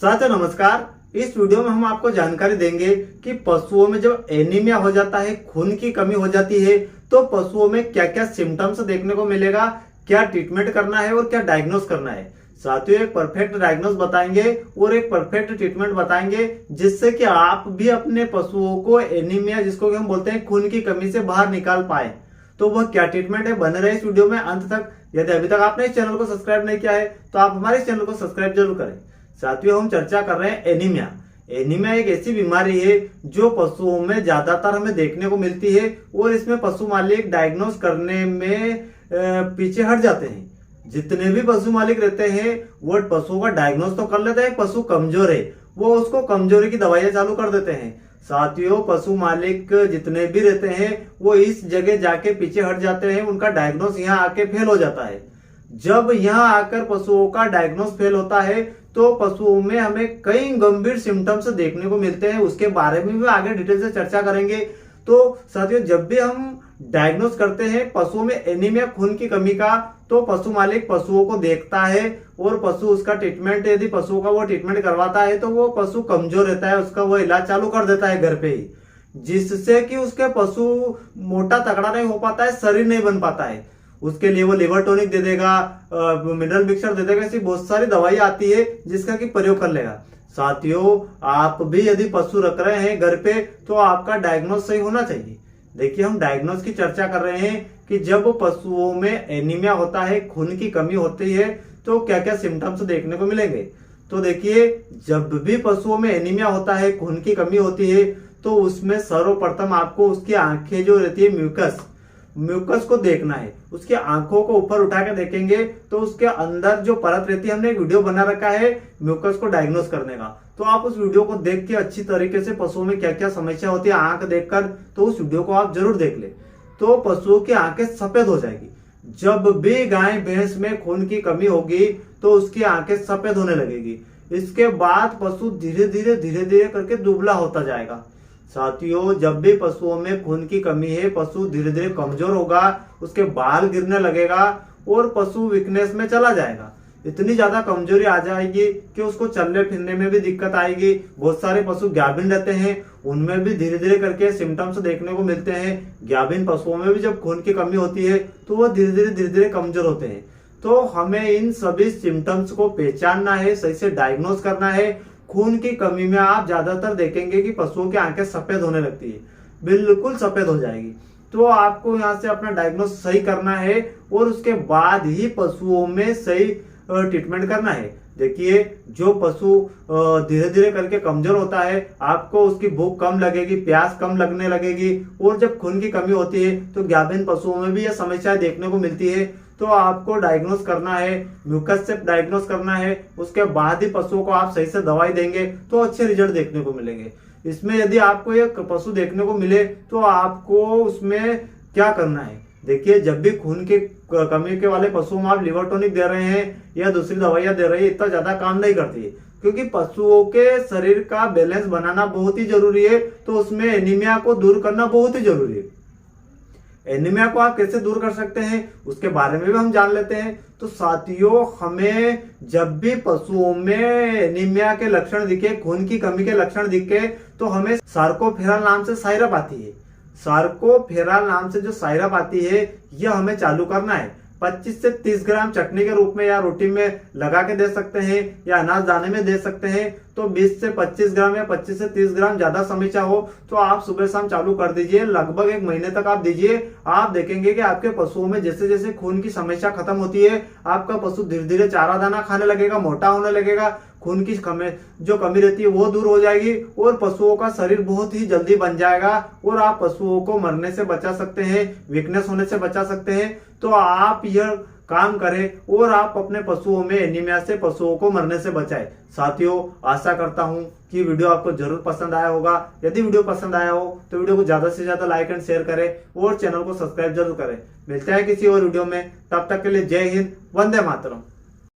साथियों नमस्कार। इस वीडियो में हम आपको जानकारी देंगे कि पशुओं में जब एनीमिया हो जाता है, खून की कमी हो जाती है, तो पशुओं में क्या क्या सिम्टम्स देखने को मिलेगा, क्या ट्रीटमेंट करना है और क्या डायग्नोस करना है। साथियों एक परफेक्ट डायग्नोस बताएंगे और एक परफेक्ट ट्रीटमेंट बताएंगे, जिससे कि आप भी अपने पशुओं को एनीमिया, जिसको हम बोलते हैं खून की कमी से बाहर निकाल पाए। तो वह क्या ट्रीटमेंट है, बने रहे इस वीडियो में अंत तक। यदि अभी तक आपने इस चैनल को सब्सक्राइब नहीं किया है तो आप हमारे इस चैनल को सब्सक्राइब जरूर करें। साथियों हम चर्चा कर रहे हैं एनीमिया। एनीमिया एक ऐसी बीमारी है जो पशुओं में ज्यादातर हमें देखने को मिलती है और इसमें पशु मालिक डायग्नोस करने में पीछे हट जाते हैं। जितने भी पशु मालिक रहते हैं वो पशुओं का डायग्नोस तो कर लेते हैं, पशु कमजोर है वो उसको कमजोरी की दवाइयां चालू कर देते हैं। साथियों पशु मालिक जितने भी रहते हैं वो इस जगह जाके पीछे हट जाते हैं, उनका डायग्नोस यहाँ आके फेल हो जाता है। जब यहाँ आकर पशुओं का डायग्नोस फेल होता है तो पशुओं में हमें कई गंभीर सिम्टम्स देखने को मिलते हैं। उसके बारे में भी आगे डिटेल से चर्चा करेंगे। तो साथियों जब भी हम डायग्नोस करते हैं पशुओं में एनीमिया खून की कमी का, तो पशु मालिक पशुओं को देखता है और पशु उसका ट्रीटमेंट, यदि पशुओं का वो ट्रीटमेंट करवाता है तो वो पशु कमजोर रहता है, उसका वो इलाज चालू कर देता है घर पे ही, जिससे कि उसके पशु मोटा तगड़ा नहीं हो पाता है, शरीर नहीं बन पाता है। उसके लिए वो लिवर टॉनिक दे देगा, मिनरल मिक्सचर दे देगा, ऐसी बहुत सारी दवाई आती है जिसका कि प्रयोग कर लेगा। साथियों आप भी यदि पशु रख रहे हैं घर पे तो आपका डायग्नोस सही होना चाहिए। देखिए हम डायग्नोस की चर्चा कर रहे हैं कि जब पशुओं में एनीमिया होता है, खून की कमी होती है, तो क्या क्या सिम्टम्स देखने को मिलेंगे। तो देखिए जब भी पशुओं में एनीमिया होता है, खून की कमी होती है, तो उसमें सर्वप्रथम आपको उसकी आंखें जो रहती है म्यूकस को देखना है। उसकी आंखों को ऊपर उठा के देखेंगे तो उसके अंदर जो परत रहती है, हमने एक वीडियो बना रखा है म्यूकस को डायग्नोस करने का, तो आप उस वीडियो को देख के अच्छी तरीके से पशुओं में क्या क्या समस्या होती है आंख देखकर, तो उस वीडियो को आप जरूर देख ले। तो पशुओं की आंखें सफेद हो जाएगी। जब भी गाय भैंस में खून की कमी होगी तो उसकी आंखें सफेद होने लगेगी। इसके बाद पशु धीरे धीरे करके दुबला होता जाएगा। साथियों जब भी पशुओं में खून की कमी है, पशु धीरे धीरे कमजोर होगा, उसके बाल गिरने लगेगा और पशु वीकनेस में चला जाएगा। इतनी ज्यादा कमजोरी आ जाएगी कि उसको चलने फिरने में भी दिक्कत आएगी। बहुत सारे पशु गाभिन रहते हैं, उनमें भी धीरे धीरे करके सिम्टम्स देखने को मिलते हैं। गाभिन पशुओं में भी जब खून की कमी होती है तो वह धीरे धीरे कमजोर होते हैं। तो हमें इन सभी सिम्टम्स को पहचानना है, सही से डायग्नोस करना है। खून की कमी में आप ज्यादातर देखेंगे कि पशुओं की आंखें सफेद होने लगती है, बिल्कुल सफेद हो जाएगी। तो आपको यहाँ से अपना डायग्नोस सही करना है और उसके बाद ही पशुओं में सही ट्रीटमेंट करना है। देखिए जो पशु धीरे धीरे करके कमजोर होता है, आपको उसकी भूख कम लगेगी, प्यास कम लगने लगेगी, और जब खून की कमी होती है तो गाभिन पशुओं में भी यह समस्या देखने को मिलती है। तो आपको डायग्नोस करना है, म्यूकस से डायग्नोस करना है, उसके बाद ही पशुओं को आप सही से दवाई देंगे तो अच्छे रिजल्ट देखने को मिलेंगे। इसमें यदि आपको एक पशु देखने को मिले तो आपको उसमें क्या करना है। देखिए जब भी खून की कमी के वाले पशुओं में आप लिवर टॉनिक दे रहे हैं या दूसरी दवाइयां दे रहे हैं, इतना ज्यादा काम नहीं करती है, क्योंकि पशुओं के शरीर का बैलेंस बनाना बहुत ही जरूरी है। तो उसमें एनीमिया को दूर करना बहुत ही जरूरी है। एनीमिया को आप कैसे दूर कर सकते हैं उसके बारे में भी हम जान लेते हैं। तो साथियों हमें जब भी पशुओं में एनीमिया के लक्षण दिखे, खून की कमी के लक्षण दिखे, तो हमें सार्कोफेरल नाम से साइरप आती है। सार्कोफेरल नाम से जो साइरप आती है यह हमें चालू करना है। 25 से 30 ग्राम चटनी के रूप में या रोटी में लगा के दे सकते हैं या अनाज दाने में दे सकते हैं। तो 20 से 25 ग्राम या 25 से 30 ग्राम ज्यादा समस्या हो तो आप सुबह शाम चालू कर दीजिए। लगभग 1 महीने तक आप दीजिए। आप देखेंगे कि आपके पशुओं में जैसे जैसे खून की समस्या खत्म होती है, आपका पशु धीरे धीरे चारा दाना खाने लगेगा, मोटा होने लगेगा, खून की जो कमी रहती है वो दूर हो जाएगी और पशुओं का शरीर बहुत ही जल्दी बन जाएगा और आप पशुओं को मरने से बचा सकते हैं, वीकनेस होने से बचा सकते हैं। तो आप यह काम करें और आप अपने पशुओं में एनीमिया से पशुओं को मरने से बचाएं। साथियों आशा करता हूं कि वीडियो आपको जरूर पसंद आया होगा। यदि वीडियो पसंद आया हो तो वीडियो को ज्यादा से ज्यादा लाइक एंड शेयर करें और चैनल को सब्सक्राइब जरूर करें। मिलते हैं किसी और वीडियो में, तब तक के लिए जय हिंद, वंदे मातरम।